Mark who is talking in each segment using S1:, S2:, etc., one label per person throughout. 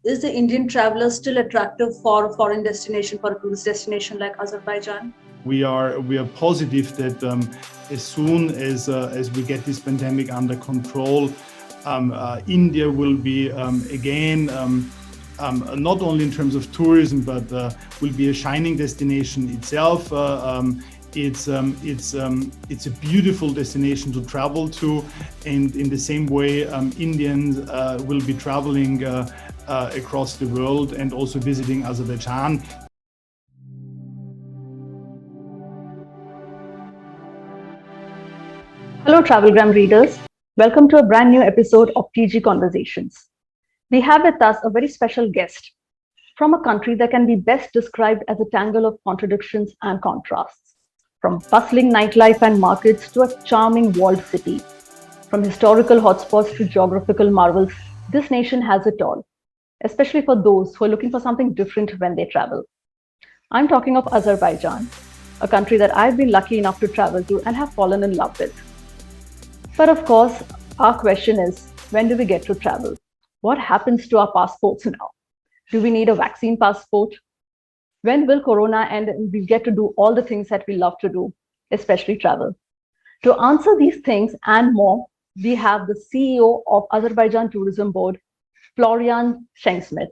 S1: is the Indian traveler still attractive for a foreign destination, for a tourist destination like Azerbaijan?
S2: We are positive that as soon as we get this pandemic under control, India will be again not only in terms of tourism, but will be a shining destination itself. It's a beautiful destination to travel to, and in the same way, Indians will be traveling across the world and also visiting Azerbaijan.
S3: Hello, Travelgram readers. Welcome to a brand new episode of TG Conversations. We have with us a very special guest from a country that can be best described as a tangle of contradictions and contrasts. From bustling nightlife and markets to a charming walled city, from historical hotspots to geographical marvels, this nation has it all, especially for those who are looking for something different when they travel. I'm talking of Azerbaijan, a country that I've been lucky enough to travel to and have fallen in love with. But of course, our question is, when do we get to travel? What happens to our passports now? Do we need a vaccine passport? When will Corona end and we get to do all the things that we love to do, especially travel? To answer these things and more, we have the CEO of Azerbaijan Tourism Board, Florian Schenksmith,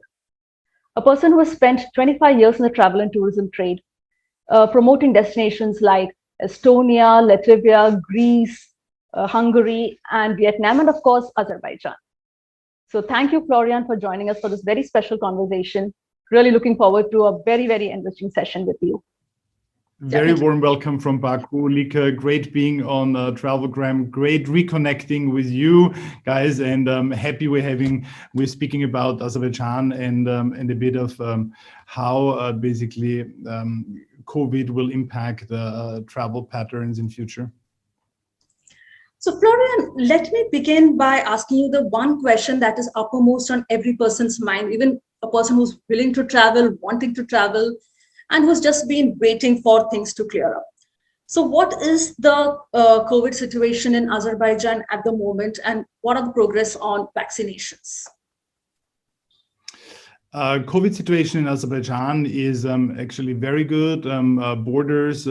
S3: a person who has spent 25 years in the travel and tourism trade, promoting destinations like Estonia, Latvia, Greece, Hungary, and Vietnam, and of course, Azerbaijan. So thank you, Florian, for joining us for this very special conversation. Really looking forward to a very, very enriching session with you.
S2: Very warm welcome from Baku, Lika. Great being on Travelgram. Great reconnecting with you guys, and happy we're speaking about Azerbaijan and a bit of how basically COVID will impact the travel patterns in future.
S1: So Florian, let me begin by asking you the one question that is uppermost on every person's mind, even a person who's willing to travel, wanting to travel, and who's just been waiting for things to clear up. So what is the COVID situation in Azerbaijan at the moment, and what are the progress on vaccinations?
S2: COVID situation in Azerbaijan is actually very good. Borders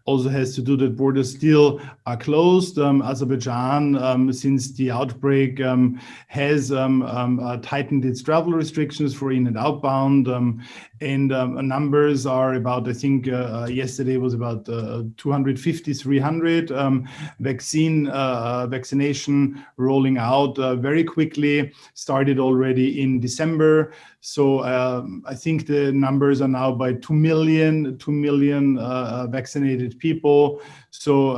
S2: also has to do that borders still are closed. Azerbaijan, since the outbreak, has tightened its travel restrictions for in and outbound, and numbers are about, I think yesterday was about 250, 300 vaccination rolling out very quickly, started already in December. So I think the numbers are now by 2 million vaccinated people. So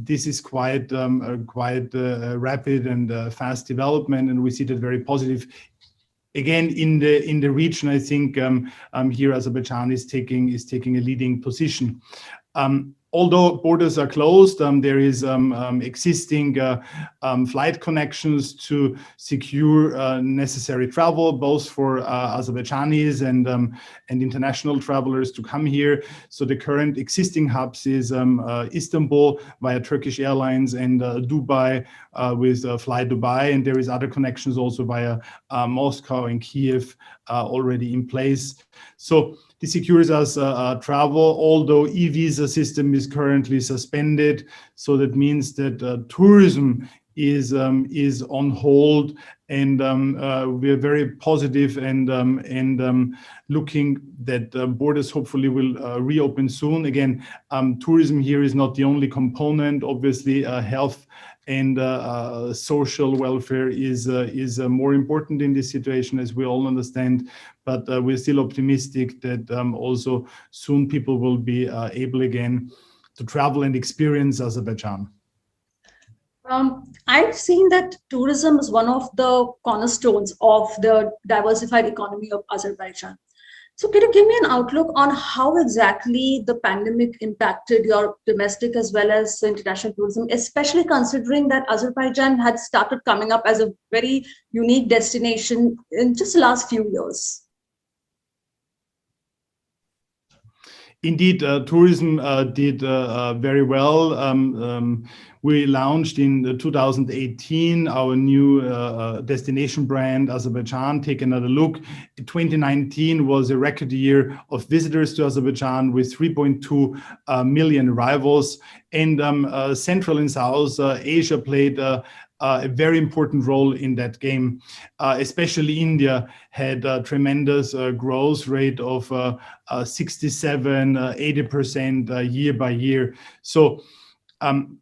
S2: this is quite rapid and fast development, and we see that very positive. Again, in the region, I think here Azerbaijan is taking a leading position. Although borders are closed, there is existing flight connections to secure necessary travel, both for Azerbaijanis and international travelers to come here. So the current existing hubs is Istanbul via Turkish Airlines and Dubai with Fly Dubai, and there is other connections also via Moscow and Kiev already in place. So this secures us travel, although e-visa system is currently suspended. So that means that tourism is on hold, and we are very positive and looking that borders hopefully will reopen soon. Again, tourism here is not the only component. Obviously, health and social welfare is more important in this situation, as we all understand. But we're still optimistic that also soon people will be able again to travel and experience Azerbaijan.
S1: I've seen that tourism is one of the cornerstones of the diversified economy of Azerbaijan. So can you give me an outlook on how exactly the pandemic impacted your domestic as well as international tourism, especially considering that Azerbaijan had started coming up as a very unique destination in just the last few years?
S2: Indeed, tourism did very well. We launched in 2018 our new destination brand, Azerbaijan, Take Another Look. 2019 was a record year of visitors to Azerbaijan with 3.2 million arrivals. And Central and South Asia played a very important role in that game. Especially India had a tremendous growth rate of 67, 80% year by year. So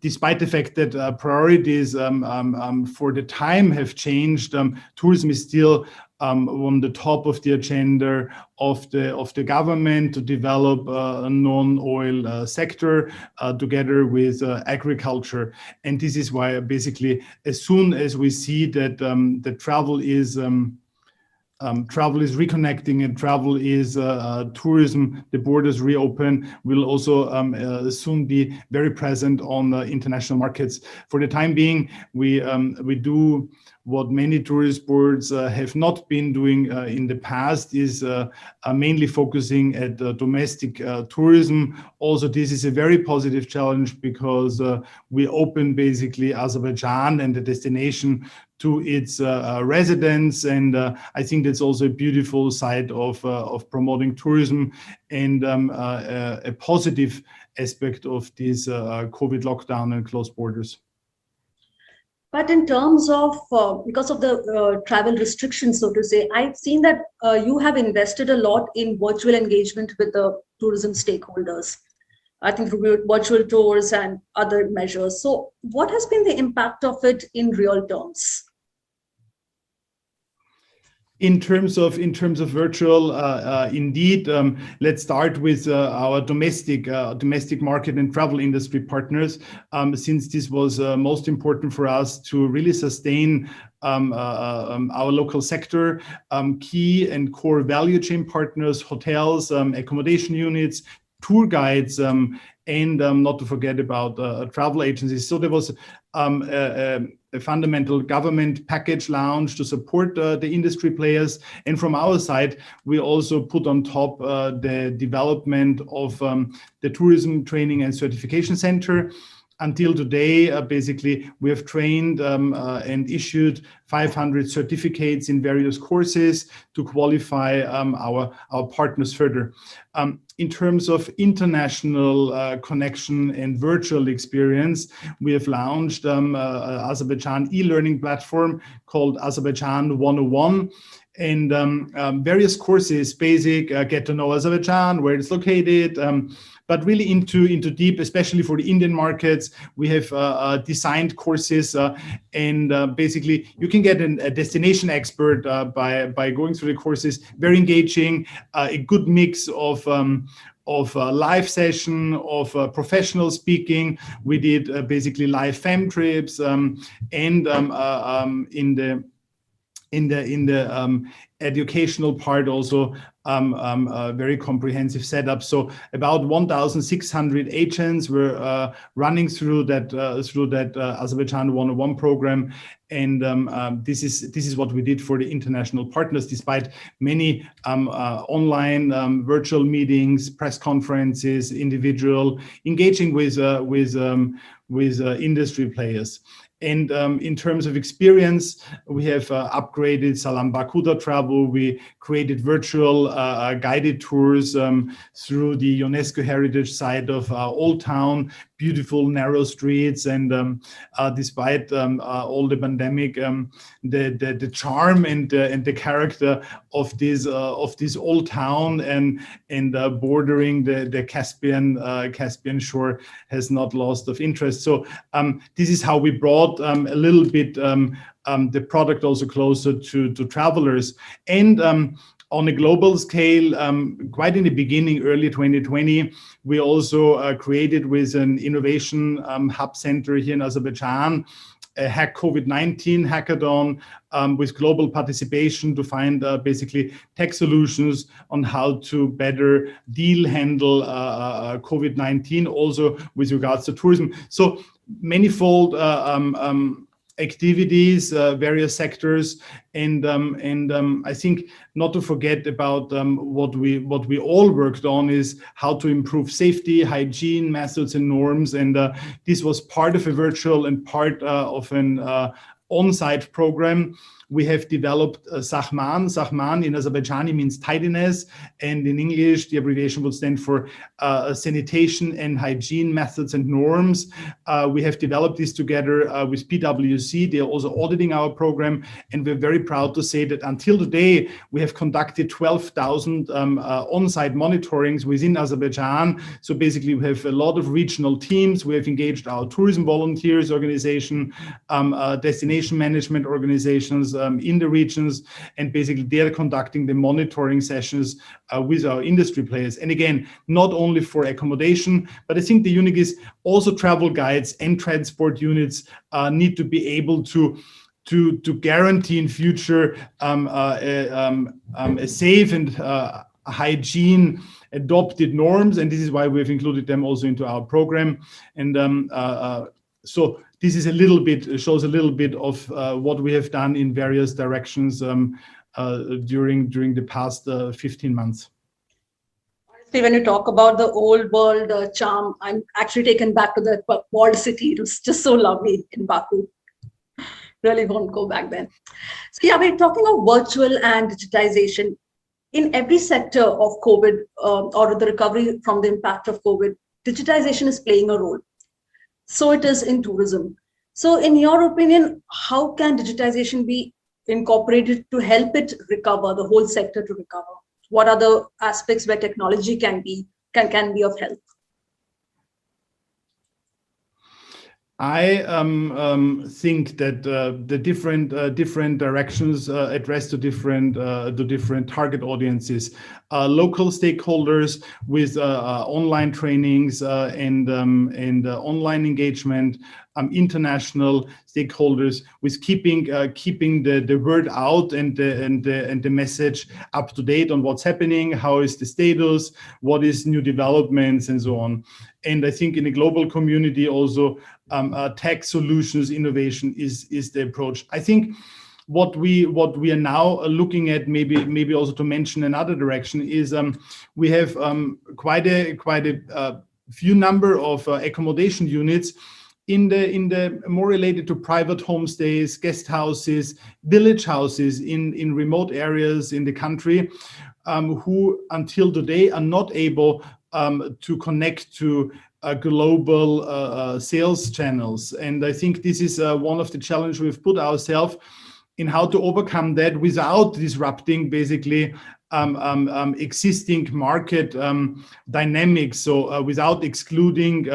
S2: despite the fact that priorities for the time have changed, tourism is still on the top of the agenda of the government to develop a non-oil sector together with agriculture. And this is why basically as soon as we see that the travel is reconnecting and travel is tourism, the borders reopen, will also soon be very present on international markets. For the time being, we do what many tourist boards have not been doing in the past, is mainly focusing at domestic tourism. Also, this is a very positive challenge because we open basically Azerbaijan and the destination to its residents, and I think that's also a beautiful side of promoting tourism and a positive aspect of this COVID lockdown and closed borders.
S1: But in terms of, because of the travel restrictions, so to say, I've seen that you have invested a lot in virtual engagement with the tourism stakeholders. I think through virtual tours and other measures. So what has been the impact of it in real terms?
S2: In terms of virtual, indeed, let's start with our domestic market and travel industry partners, since this was most important for us to really sustain our local sector. Key and core value chain partners, hotels, accommodation units, tour guides, and not to forget about travel agencies. So there was a fundamental government package launch to support the industry players. And from our side, we also put on top the development of the Tourism Training and Certification Center. Until today, basically, we have trained and issued 500 certificates in various courses to qualify our partners further. In terms of international connection and virtual experience, we have launched Azerbaijan e-learning platform called Azerbaijan 101. And various courses, basic, get to know Azerbaijan, where it's located, but really into deep, especially for the Indian markets. We have designed courses, and basically you can get a destination expert by going through the courses. Very engaging, a good mix of live session, of professional speaking. We did basically live fam trips, and in the educational part also a very comprehensive setup. So about 1,600 agents were running through that Azerbaijan 101 program, and this is what we did for the international partners, despite many online virtual meetings, press conferences, individual engaging with industry players. And in terms of experience, we have upgraded Salam Bakuda travel. We created virtual guided tours through the UNESCO heritage site of Old Town, beautiful narrow streets. And despite all the pandemic, the charm and the character of this old town and bordering the Caspian shore has not lost of interest. So this is how we brought a little bit the product also closer to travelers. And on a global scale, quite in the beginning, early 2020, we also created with an innovation hub center here in Azerbaijan, a Hack COVID-19 hackathon with global participation to find basically tech solutions on how to better handle COVID-19, also with regards to tourism. So manifold activities, various sectors, and I think not to forget about what we all worked on is how to improve safety, hygiene, methods, and norms. And this was part of a virtual and part of an on-site program. We have developed Sahman. Sahman in Azerbaijani means tidiness, and in English, the abbreviation would stand for sanitation and hygiene methods and norms. We have developed this together with PwC. They are also auditing our program, and we're very proud to say that until today, we have conducted 12,000 on-site monitorings within Azerbaijan. So basically, we have a lot of regional teams. We have engaged our tourism volunteers organization, destination management organizations, in the regions, and basically they're conducting the monitoring sessions with our industry players. And again, not only for accommodation, but I think the unique is also travel guides and transport units need to be able to guarantee in future a safe and hygiene adopted norms, and this is why we've included them also into our program. And so this is shows a little bit of what we have done in various directions during the past 15 months.
S1: Honestly, when you talk about the old world charm, I'm actually taken back to the walled city. It was just so lovely in Baku. Really won't go back then. So yeah, we're talking of virtual and digitization. In every sector of COVID or the recovery from the impact of COVID, digitization is playing a role. So it is in tourism. So in your opinion, how can digitization be incorporated to help it recover, the whole sector to recover? What are the aspects where technology can be of help?
S2: I think that the different directions address to different target audiences, local stakeholders with online trainings and online engagement, international stakeholders with keeping the word out and the message up to date on what's happening, how is the status, what is new developments, and so on. And I think in a global community also, tech solutions innovation is the approach. I think what we are now looking at, maybe also to mention another direction, is we have quite a few number of accommodation units in the more related to private homestays, guest houses, village houses in remote areas in the country, who until today are not able to connect to global sales channels. And I think this is one of the challenges we've put ourselves in, how to overcome that without disrupting basically existing market dynamics. So without excluding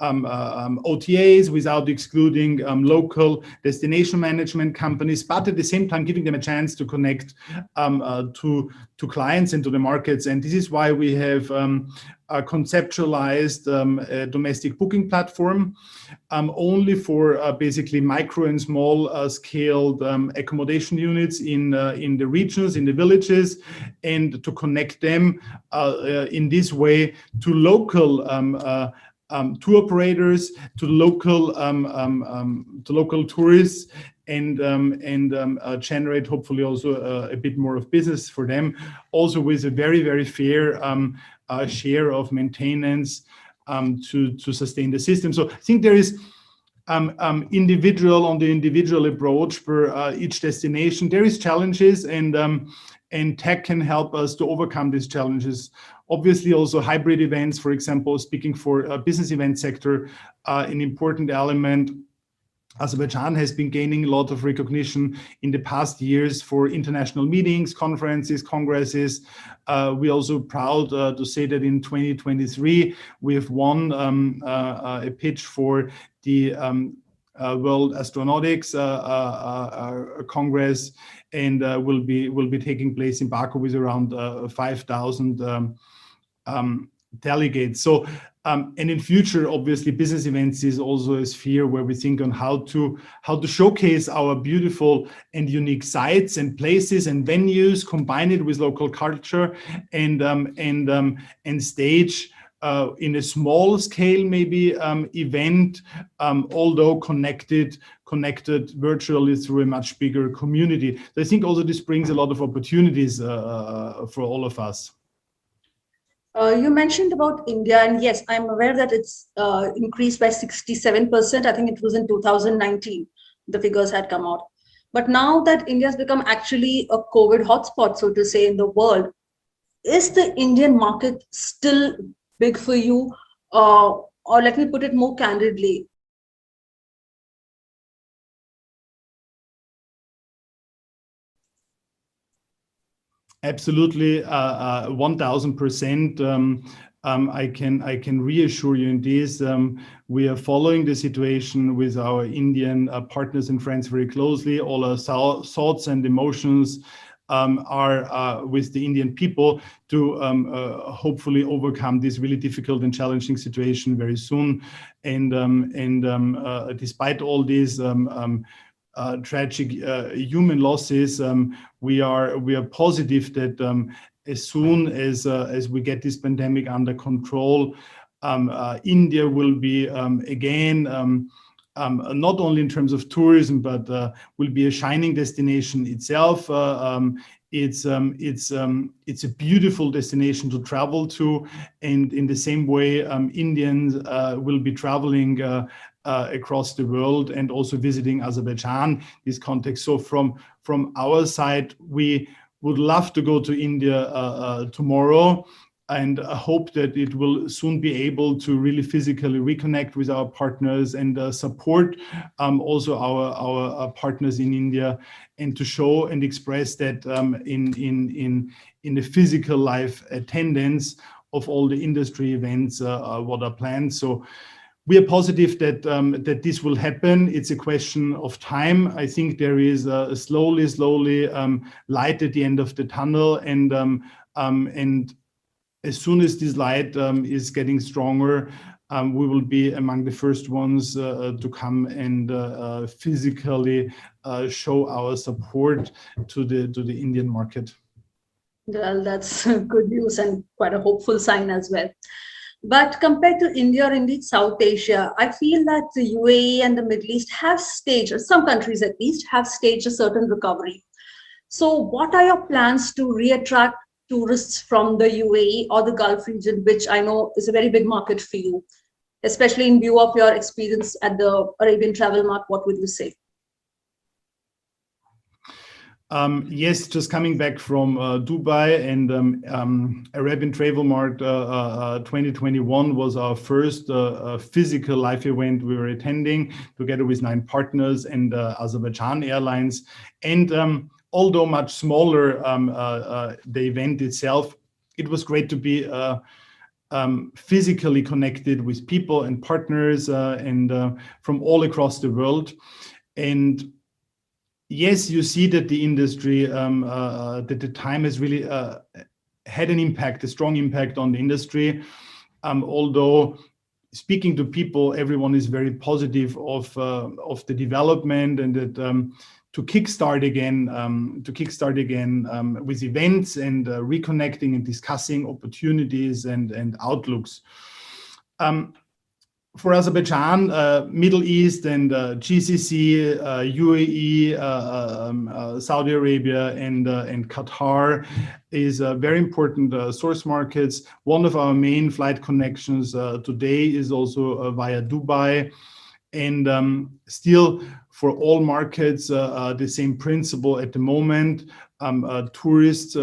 S2: OTAs, without excluding local destination management companies, but at the same time giving them a chance to connect to clients and to the markets. And this is why we have conceptualized a domestic booking platform only for basically micro and small scaled accommodation units in the regions, in the villages, and to connect them in this way to local tour operators, to local tourists, and generate hopefully also a bit more of business for them, also with a very, very fair share of maintenance to sustain the system. So I think there is individual approach for each destination. There is challenges, and tech can help us to overcome these challenges. Obviously, also hybrid events, for example, speaking for a business event sector, an important element. Azerbaijan has been gaining a lot of recognition in the past years for international meetings, conferences, congresses. We're also proud to say that in 2023, we have won a pitch for the World Astronautics Congress, and will be taking place in Baku with around 5,000 delegates. So, and in future, obviously, business events is also a sphere where we think on how to showcase our beautiful and unique sites and places and venues, combine it with local culture, and stage in a small scale, maybe event, although connected virtually through a much bigger community. So I think also this brings a lot of opportunities for all of us.
S1: You mentioned about India, and yes, I'm aware that it's increased by 67%. I think it was in 2019, the figures had come out. But now that India has become actually a COVID hotspot, so to say, in the world, is the Indian market still big for you? Or let me put it more candidly,
S2: Absolutely, 1000%. I can reassure you in this. We are following the situation with our Indian partners and friends very closely. All our thoughts and emotions are with the Indian people to hopefully overcome this really difficult and challenging situation very soon. And despite all these tragic human losses, we are positive that as soon as we get this pandemic under control, India will be again not only in terms of tourism, but will be a shining destination itself. It's a beautiful destination to travel to, and in the same way, Indians will be traveling across the world and also visiting Azerbaijan. This context. So from our side, we would love to go to India tomorrow, and I hope that it will soon be able to really physically reconnect with our partners and support also our partners in India, and to show and express that in the physical life attendance of all the industry events what are planned. So we are positive that that this will happen. It's a question of time. I think there is a slowly light at the end of the tunnel, and as soon as this light is getting stronger, we will be among the first ones to come and physically show our support to the Indian market.
S1: well, that's good news and quite a hopeful sign as well. But compared to India or indeed South Asia, I feel that the UAE and the Middle East have staged, or some countries at least, have staged a certain recovery. So what are your plans to reattract tourists from the UAE or the Gulf region, which I know is a very big market for you, especially in view of your experience at the Arabian Travel Mart? What would you say?
S2: Yes, just coming back from Dubai, and Arabian Travel Mart 2021 was our first physical live event we were attending together with 9 partners and Azerbaijan Airlines. And although much smaller, the event itself, it was great to be physically connected with people and partners and from all across the world. And yes, you see that the industry, that the time has really had an impact, a strong impact on the industry. Although speaking to people, everyone is very positive of the development, and that to kickstart again with events and reconnecting and discussing opportunities and outlooks. For Azerbaijan, Middle East and GCC, UAE, Saudi Arabia and Qatar is very important source markets. One of our main flight connections today is also via Dubai. And still, for all markets, the same principle at the moment. Tourists,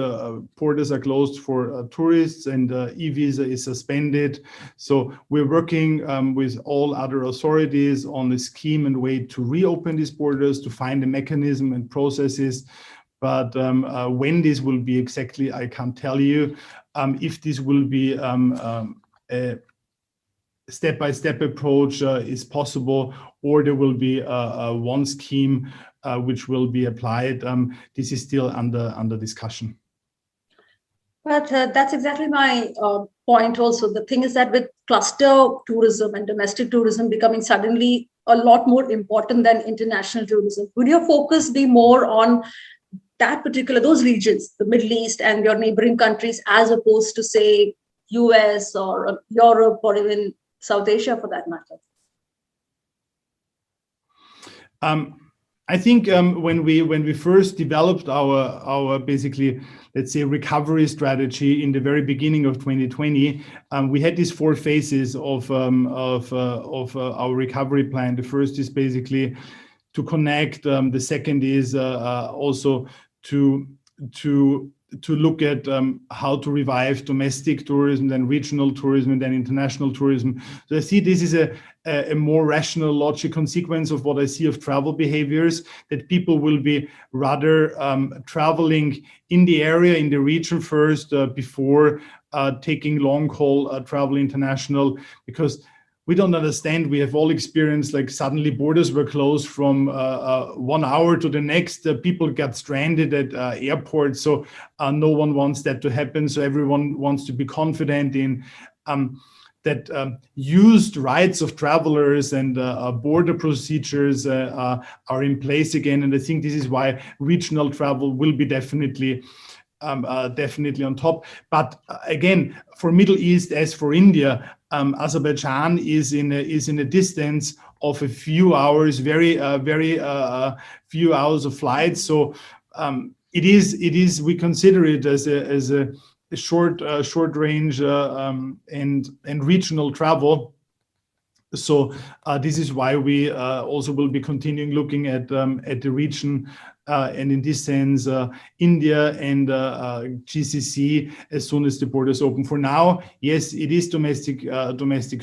S2: borders are closed for tourists, and e-visa is suspended. So we're working with all other authorities on a scheme and way to reopen these borders, to find a mechanism and processes. But when this will be exactly, I can't tell you. If this will be a step-by-step approach is possible, or there will be one scheme which will be applied. This is still under discussion.
S1: But that's exactly my point also. The thing is that with cluster tourism and domestic tourism becoming suddenly a lot more important than international tourism, would your focus be more on those regions, the Middle East and your neighboring countries, as opposed to, say, US or Europe or even South Asia for that matter?
S2: I think when we first developed our basically, let's say, recovery strategy in the very beginning of 2020, we had these 4 phases of our recovery plan. The first is basically to connect. The second is also to look at how to revive domestic tourism, then regional tourism, and then international tourism. So I see this is a more rational, logical sequence of what I see of travel behaviors, that people will be rather traveling in the area, in the region first, before taking long-haul travel international, because we don't understand. We have all experienced, like, suddenly borders were closed from 1 hour to the next. People got stranded at airports. So no one wants that to happen. So everyone wants to be confident in that used rights of travelers and border procedures are in place again. And I think this is why regional travel will be definitely on top. But again, for Middle East as for India, Azerbaijan is in a distance of a few hours, very few hours of flight. So it is we consider it as a short range and regional travel. So this is why we also will be continuing looking at the region, and in this sense, India and GCC as soon as the borders open. For now, yes, it is domestic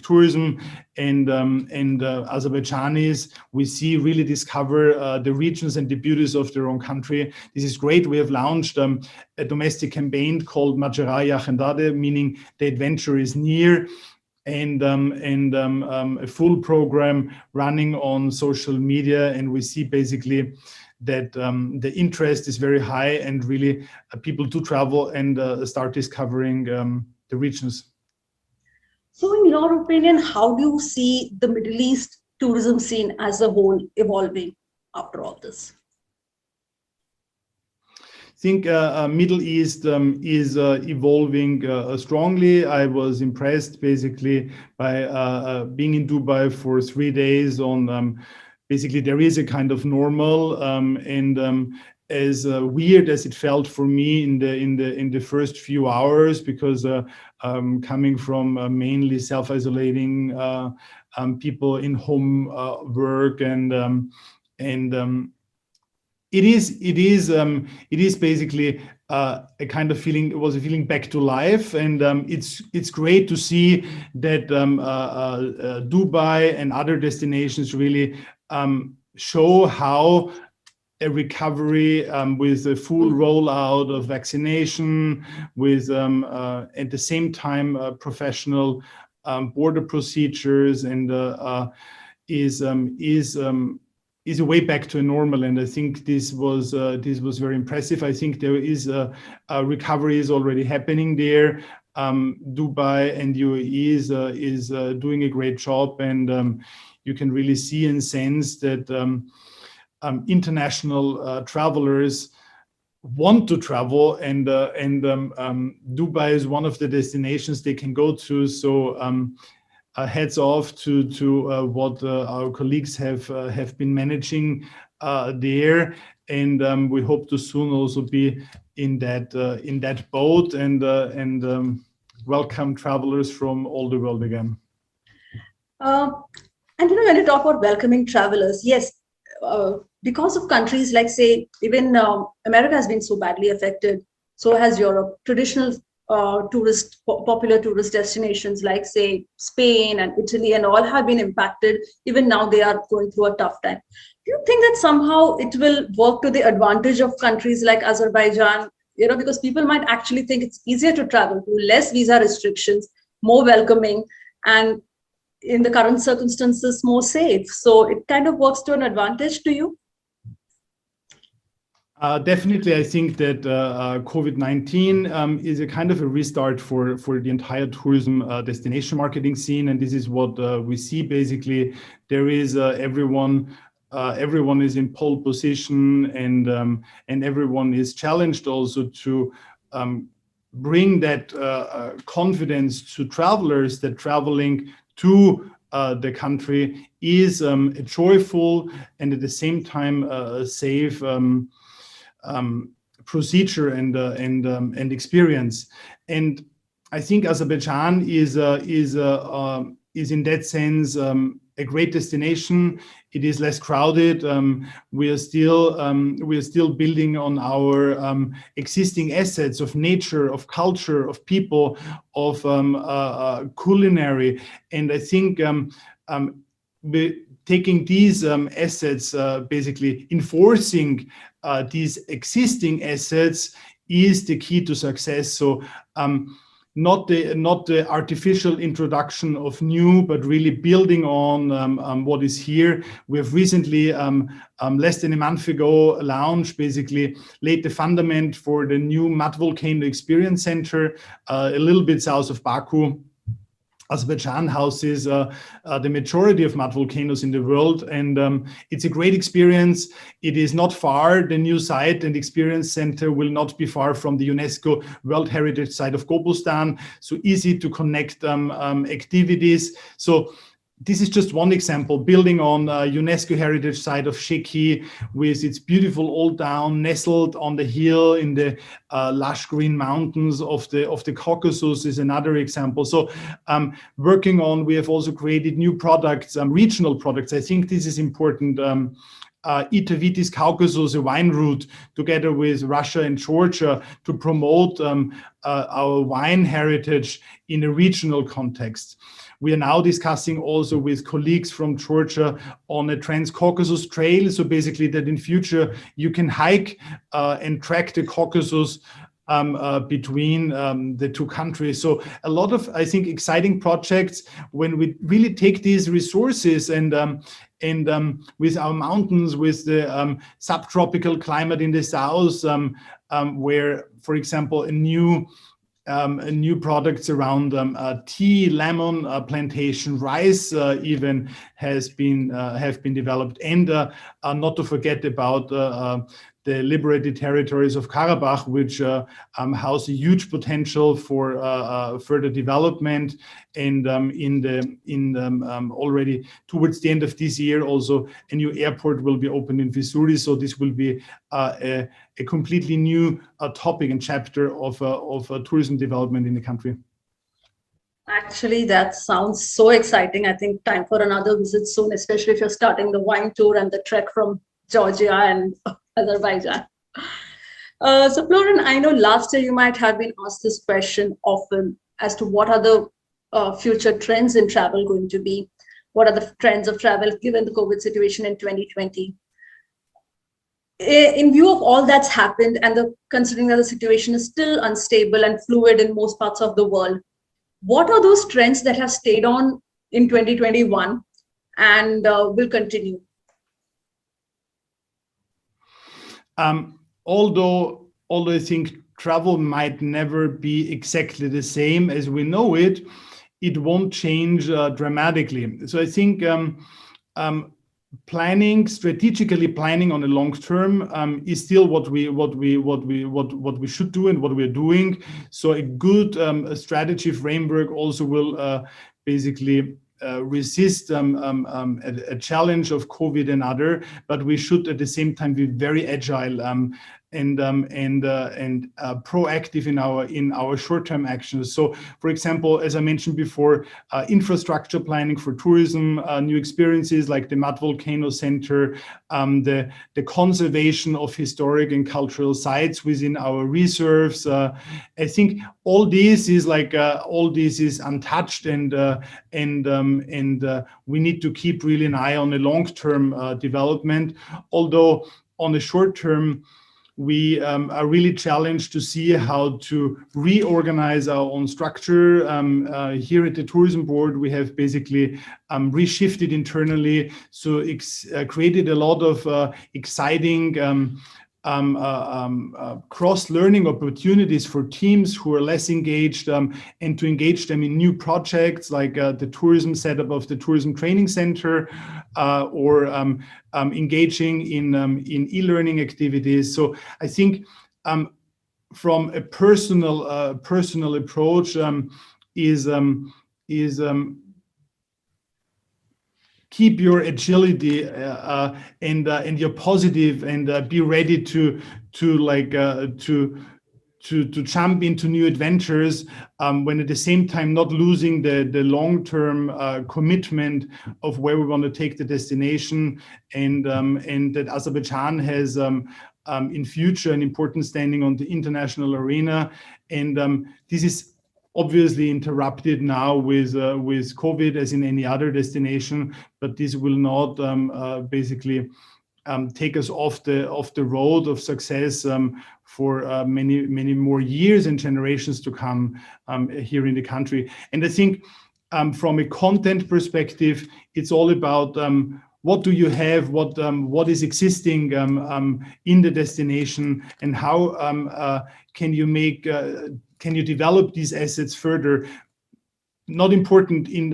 S2: tourism, and Azerbaijanis, we see, really discover the regions and the beauties of their own country. This is great. We have launched a domestic campaign called Macera Yakhendade, meaning the adventure is near. And a full program running on social media, and we see basically that the interest is very high, and really people do travel and start discovering the regions.
S1: So in your opinion, how do you see the Middle East tourism scene as a whole evolving after all this?
S2: I think Middle East is evolving strongly. I was impressed basically by being in Dubai for 3 days on basically there is a kind of normal, and as weird as it felt for me in the first few hours, because coming from mainly self-isolating people in home work, and it is basically a kind of feeling. It was a feeling back to life, and it's great to see that Dubai and other destinations really show how a recovery with a full rollout of vaccination, with at the same time professional border procedures, and is a way back to a normal. And I think this was very impressive. I think there is a recovery is already happening there. Dubai and UAE is doing a great job, and you can really see and sense that international travelers want to travel, and Dubai is one of the destinations they can go to. So heads off to what our colleagues have been managing there, and we hope to soon also be in that boat, and welcome travelers from all the world again.
S1: And when you talk about welcoming travelers, yes, because of countries like, say, even America has been so badly affected, so has Europe. Traditional popular tourist destinations like, say, Spain and Italy and all have been impacted. Even now they are going through a tough time. Do you think that somehow it will work to the advantage of countries like Azerbaijan? Because people might actually think it's easier to travel to, less visa restrictions, more welcoming, and in the current circumstances, more safe. So it kind of works to an advantage to you?
S2: Definitely, I think that COVID-19 is a kind of a restart for the entire tourism destination marketing scene, and this is what we see. Basically, there is everyone is in pole position, and everyone is challenged also to bring that confidence to travelers that traveling to the country is a joyful and at the same time safe procedure and experience. And I think Azerbaijan is in that sense a great destination. It is less crowded. We are still building on our existing assets of nature, of culture, of people, of culinary, and I think taking these assets, basically enforcing these existing assets, is the key to success. So. Not the artificial introduction of new, but really building on what is here. We have recently, less than a month ago, basically laid the fundament for the new Mud Volcano Experience Center, a little bit south of Baku. Azerbaijan houses the majority of mud volcanoes in the world, and it's a great experience. It is not far. The new site and experience center will not be far from the UNESCO World Heritage Site of Gobustan, so easy to connect activities. So this is just one example, building on UNESCO heritage site of Sheki with its beautiful old town nestled on the hill in the lush green mountains of the Caucasus is another example. So we have also created new products, regional products. I think this is important. Itavitis Caucasus, a wine route, together with Russia and Georgia, to promote our wine heritage in a regional context. We are now discussing also with colleagues from Georgia on a Trans-Caucasus trail. So basically that in future you can hike and track the Caucasus between the two countries. So a lot of, I think, exciting projects when we really take these resources and with our mountains, with the subtropical climate in the south, where, for example, a new products around tea, lemon plantation, rice even have been developed, and not to forget about the liberated territories of Karabakh, which house a huge potential for further development. And already towards the end of this year, also a new airport will be opened in Vizuri. So this will be a completely new topic and chapter of tourism development in the country.
S1: Actually, that sounds so exciting. I think time for another visit soon, especially if you're starting the wine tour and the trek from Georgia and Azerbaijan. So Florian, I know last year you might have been asked this question often as to what are the future trends in travel going to be? What are the trends of travel given the COVID situation in 2020? In view of all that's happened and considering that the situation is still unstable and fluid in most parts of the world, what are those trends that have stayed on in 2021 and will continue?
S2: Although I think travel might never be exactly the same as we know it, it won't change dramatically. So I think strategically planning on the long term is still what we should do and what we're doing. So a good strategy framework also will basically resist a challenge of COVID and other, but we should at the same time be very agile and proactive in our short-term actions. So, for example, as I mentioned before, infrastructure planning for tourism, new experiences like the Mud Volcano Center, the conservation of historic and cultural sites within our reserves. I think all this is untouched, and we need to keep really an eye on the long-term development. Although on the short term, we are really challenged to see how to reorganize our own structure. Here at the Tourism Board, we have basically reshifted internally, so created a lot of exciting cross-learning opportunities for teams who are less engaged, and to engage them in new projects like the tourism setup of the Tourism Training Center, or engaging in e-learning activities. So I think from a personal approach is keep your agility and your positive, and be ready to jump into new adventures, when at the same time not losing the long-term commitment of where we want to take the destination, and that Azerbaijan has in future an important standing on the international arena. And this is obviously interrupted now with COVID, as in any other destination, but this will not basically take us off the road of success for many more years and generations to come here in the country. And I think from a content perspective, it's all about what do you have, what is existing in the destination, and how can you develop these assets further. Not important in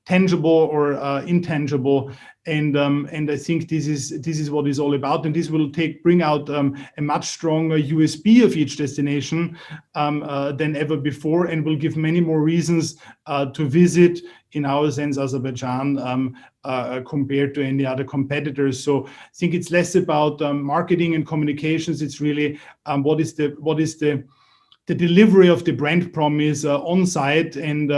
S2: tangible or intangible, and I think this is what it's all about, and this will bring out a much stronger USP of each destination than ever before, and will give many more reasons to visit, in our sense, Azerbaijan compared to any other competitors. So I think it's less about marketing and communications. It's really what is the delivery of the brand promise on site, and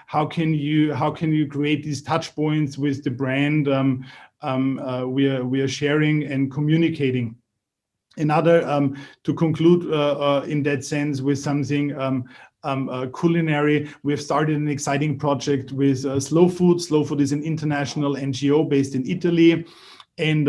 S2: how can you create these touch points with the brand we are sharing and communicating. Another to conclude in that sense with something culinary, we have started an exciting project with Slow Food. Slow Food is an international NGO based in Italy, and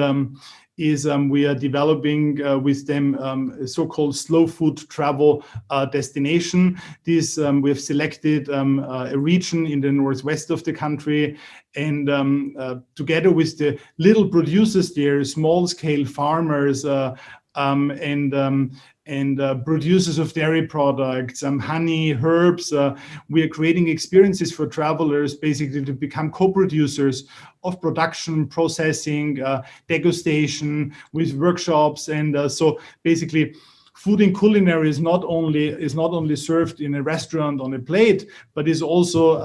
S2: we are developing with them a so-called slow food travel destination. This we have selected a region in the northwest of the country, and together with the little producers there, small-scale farmers and producers of dairy products, honey, herbs. We are creating experiences for travelers, basically to become co-producers of production, processing, degustation, with workshops, and so basically, food and culinary is not only served in a restaurant on a plate, but is also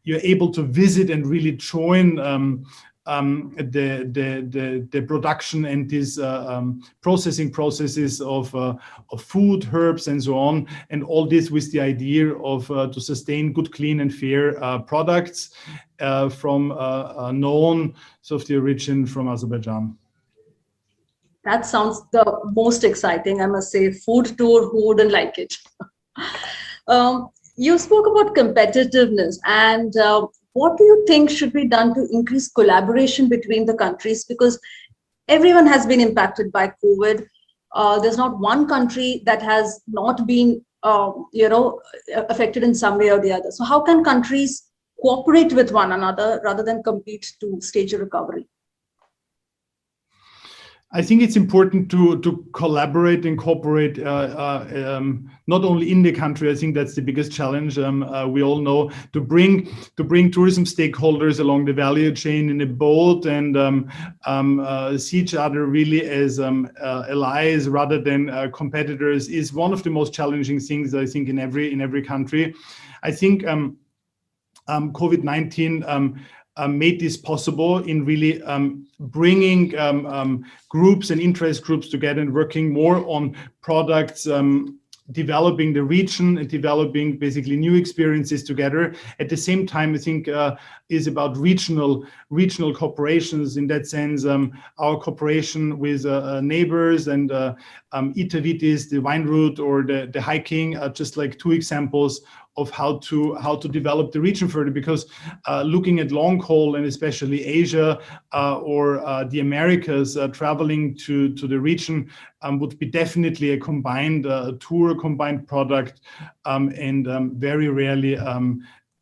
S2: you're able to visit and really join the production and these processing processes of food, herbs, and so on, and all this with the idea of to sustain good, clean, and fair products from known of the origin from Azerbaijan.
S1: That sounds the most exciting, I must say. Food tour, who wouldn't like it? You spoke about competitiveness, and what do you think should be done to increase collaboration between the countries? Because everyone has been impacted by COVID. There's not one country that has not been, affected in some way or the other. So how can countries cooperate with one another rather than compete to stage a recovery?
S2: I think it's important to collaborate and cooperate not only in the country. I think that's the biggest challenge. We all know to bring tourism stakeholders along the value chain in a boat and see each other really as allies rather than competitors is one of the most challenging things, I think, in every country. I think COVID-19 made this possible in really bringing groups and interest groups together and working more on products, developing the region and developing basically new experiences together. At the same time, I think is about regional cooperations. In that sense, our cooperation with neighbors and Itavitis, the wine route, or the hiking are just like two examples of how to develop the region further, because looking at long haul and especially Asia or the Americas, traveling to the region would be definitely a combined tour, combined product, and very rarely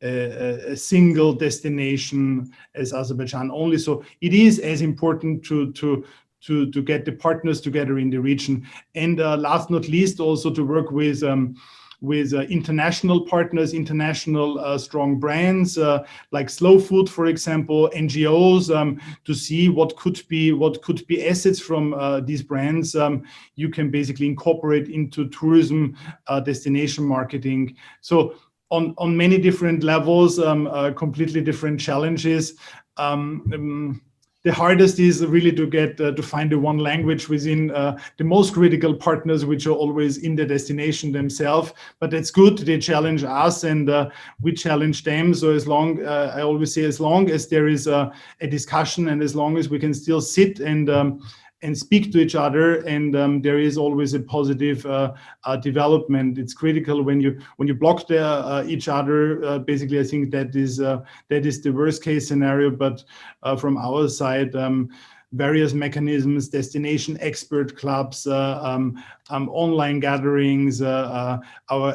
S2: a single destination as Azerbaijan only. So it is as important to get the partners together in the region, and last not least, also to work with international partners, international strong brands like Slow Food, for example, NGOs, to see what could be assets from these brands you can basically incorporate into tourism destination marketing. So on many different levels, completely different challenges. The hardest is really to get to find the one language within the most critical partners, which are always in the destination themselves. But that's good. They challenge us, and we challenge them. So I always say, as long as there is a discussion, and as long as we can still sit and speak to each other, and there is always a positive development. It's critical when you block each other. Basically, I think that is the worst case scenario. But from our side, various mechanisms, destination expert clubs, online gatherings, our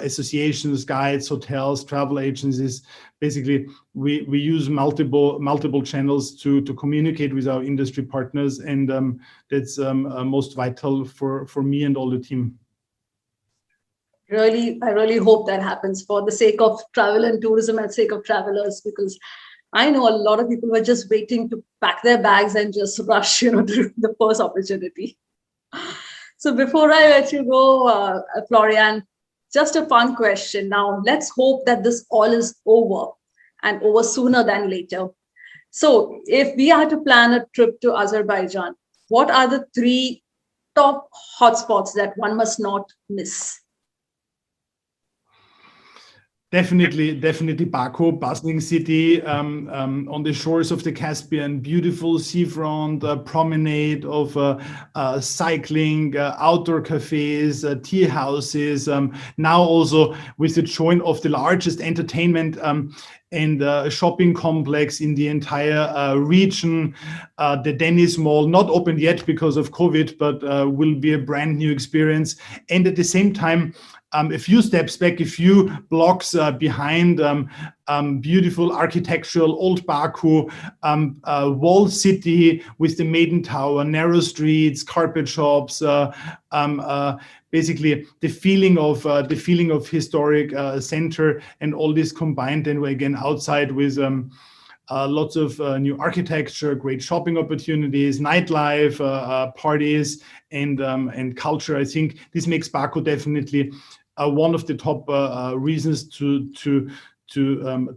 S2: associations, guides, hotels, travel agencies. Basically, we use multiple channels to communicate with our industry partners, and that's most vital for me and all the team.
S1: I really hope that happens for the sake of travel and tourism and sake of travelers, because I know a lot of people were just waiting to pack their bags and just rush, to the first opportunity. So before I let you go, Florian, just a fun question. Now, let's hope that this all is over, and over sooner than later. So if we are to plan a trip to Azerbaijan, what are the 3 top hotspots that one must not miss?
S2: Definitely Baku, bustling city on the shores of the Caspian, beautiful seafront, promenade of cycling, outdoor cafes, tea houses. Now also with the join of the largest entertainment and shopping complex in the entire region. The Dennis Mall, not opened yet because of COVID, but will be a brand new experience. And at the same time, a few steps back, a few blocks behind, beautiful architectural old Baku, walled city with the Maiden Tower, narrow streets, carpet shops, basically the feeling of historic center, and all this combined. And again, outside with lots of new architecture, great shopping opportunities, nightlife, parties, and culture. I think this makes Baku definitely one of the top reasons to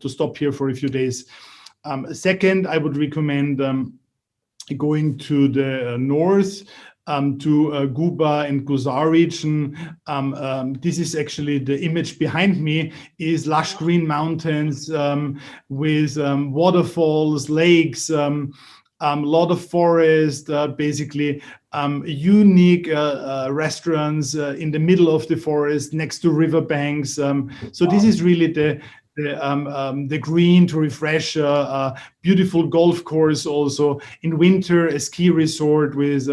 S2: stop here for a few days. Second, I would recommend going to the north, to Guba and Guzar region. This is actually the image behind me, is lush green mountains with waterfalls, lakes, lot of forest, basically unique restaurants in the middle of the forest next to riverbanks. So this is really the green to refresh, beautiful golf course also. In winter, a ski resort with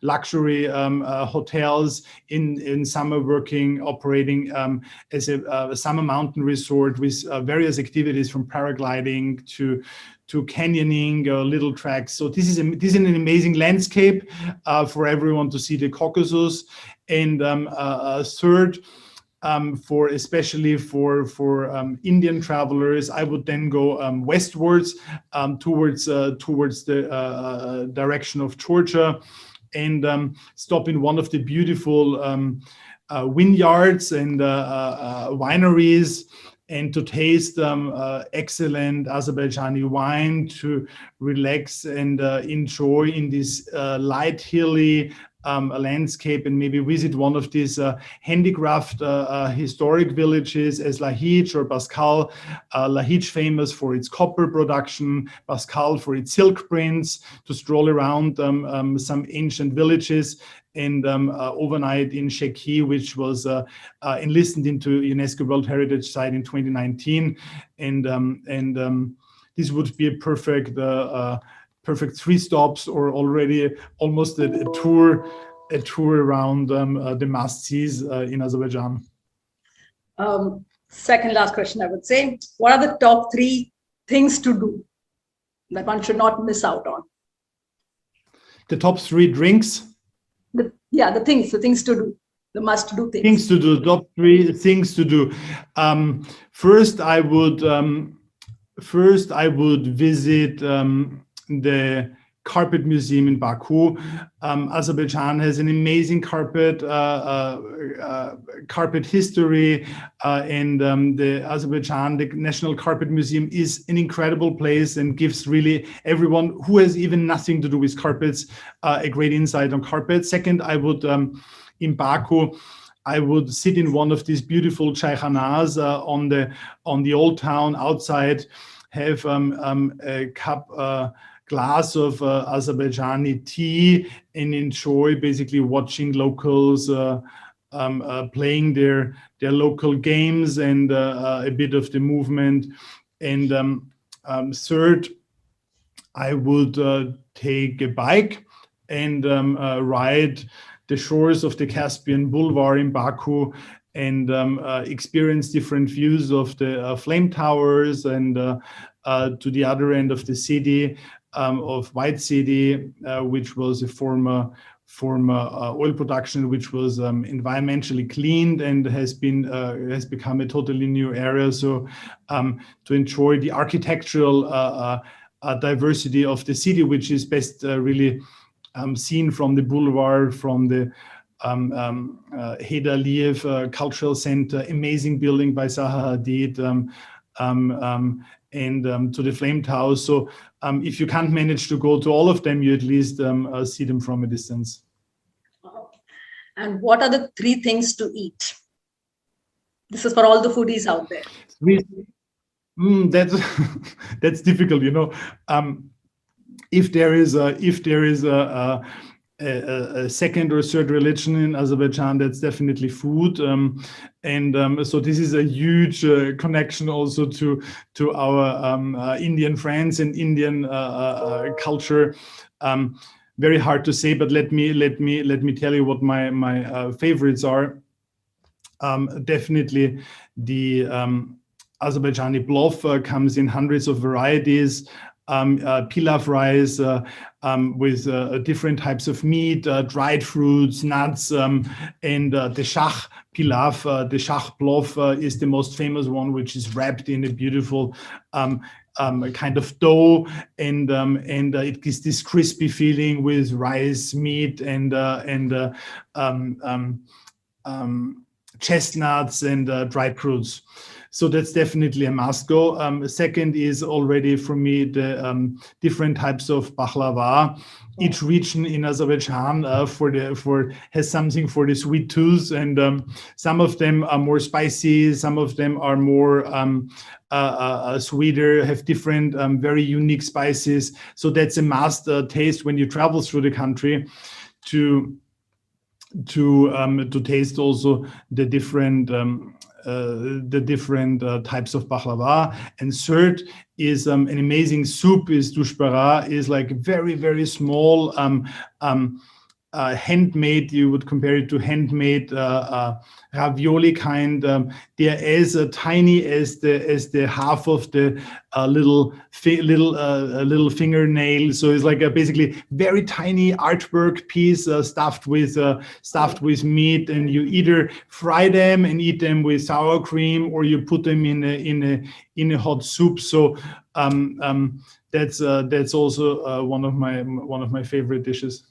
S2: luxury hotels. In summer, operating as a summer mountain resort with various activities from paragliding to canyoning, little tracks. So this is an amazing landscape for everyone to see the Caucasus. And third, especially for Indian travelers, I would then go westwards towards the direction of Georgia, and stop in one of the beautiful vineyards and wineries, and to taste excellent Azerbaijani wine, to relax and enjoy in this light, hilly landscape, and maybe visit one of these handicraft historic villages as Lahij or Baskal. Lahij famous for its copper production, Baskal for its silk prints, to stroll around some ancient villages, and overnight in Sheki, which was enlisted into UNESCO World Heritage Site in 2019. And this would be a perfect 3 stops, or already almost a tour around the must-sees in Azerbaijan.
S1: Second last question, I would say, what are the top 3 things to do that one should not miss out on?
S2: The top 3 drinks?
S1: The things to do. The must-do things.
S2: Things to do. Top 3 things to do. First, I would visit the carpet museum in Baku. Azerbaijan has an amazing carpet history, and the Azerbaijan, the National Carpet Museum, is an incredible place and gives really everyone who has even nothing to do with carpets a great insight on carpet. Second, I would in Baku, I would sit in one of these beautiful chaykhanas on the old town outside, have a glass of Azerbaijani tea, and enjoy basically watching locals playing their local games and a bit of the movement. And third, I would take a bike and ride the shores of the Caspian Boulevard in Baku and experience different views of the flame towers, and to the other end of the city, of White City, which was a former oil production, which was environmentally cleaned and has become a totally new area. So to enjoy the architectural diversity of the city, which is best really seen from the boulevard, from the Heydar Aliyev Cultural Center, amazing building by Zaha Hadid, and to the Flame Towers. So if you can't manage to go to all of them, you at least see them from a distance.
S1: And what are the 3 things to eat? This is for all the foodies out there.
S2: That's difficult, you know. If there is a second or third religion in Azerbaijan, that's definitely food, and so this is a huge connection also to our Indian friends and Indian culture. Very hard to say, but let me tell you what my favorites are. Definitely the Azerbaijani plov comes in hundreds of varieties. Pilaf rice with different types of meat, dried fruits, nuts, and the shah pilaf. The shah plov is the most famous one, which is wrapped in a beautiful kind of dough, and it gives this crispy feeling with rice, meat, and chestnuts and dried fruits. So that's definitely a must go. Second is already for me the different types of baklava. Each region in Azerbaijan has something for the sweet tooth, and some of them are more spicy, some of them are more sweeter, have different very unique spices. So that's a must taste when you travel through the country, to taste also the different types of baklava. And third is an amazing soup, is dushbara, is like very, very small handmade, you would compare it to handmade ravioli kind. They're as tiny as the half of the little fingernail. So it's like basically very tiny artwork piece stuffed with meat, and you either fry them and eat them with sour cream, or you put them in a hot soup. So that's also one of my favorite dishes.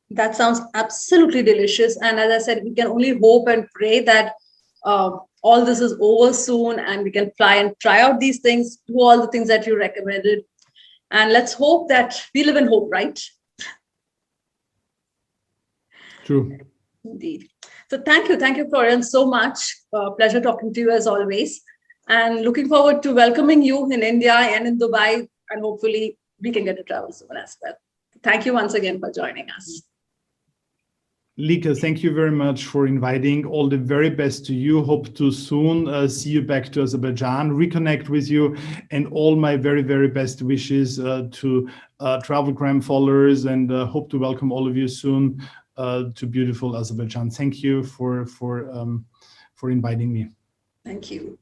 S1: That sounds absolutely delicious. And as I said, we can only hope and pray that all this is over soon and we can fly and try out these things, do all the things that you recommended. And let's hope that we live in hope, right?
S2: True.
S1: Indeed. So thank you, Florian, so much. Pleasure talking to you as always. And looking forward to welcoming you in India and in Dubai. And hopefully we can get to travel soon as well. Thank you once again for joining us.
S2: Lika, thank you very much for inviting. All the very best to you. Hope to soon see you back to Azerbaijan, reconnect with you, and all my very, very best wishes to TravelDine followers, and hope to welcome all of you soon to beautiful Azerbaijan. Thank you for inviting me.
S1: Thank you.